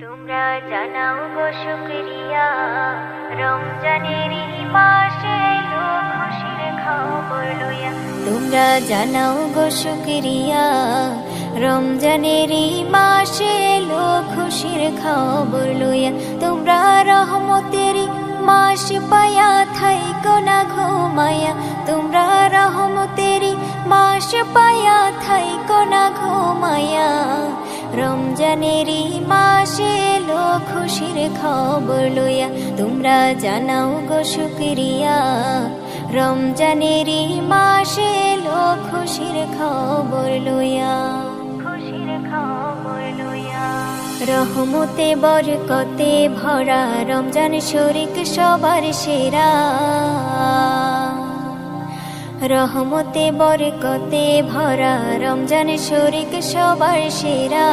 তোমরা জানাও গো শুকরিয়া, রমজানের এই মাসে এলো খুশির খবর লইয়া। তোমরা জানাও গো শুকরিয়া, রমজানের এই মাসে এলো খুশির খবর লইয়া। তোমরা রহমতের মাস পায়া থাইকো না ঘুমায়া। তোমরা রহমতের মাস পায়া থাইকো না ঘুমায়া। রমজানের মাসে এলো খুশির খবর লইয়া। তোমরা জানাও গো শুকরিয়া, রমজানের মাসে এলো খুশির খবর লইয়া। খুশির খবর লইয়া। রহমতে বরকতে ভরা রমজান শরীক সবার সেরা। রহমতে বরকতে ভরা রমজান শরীক সবার সেরা।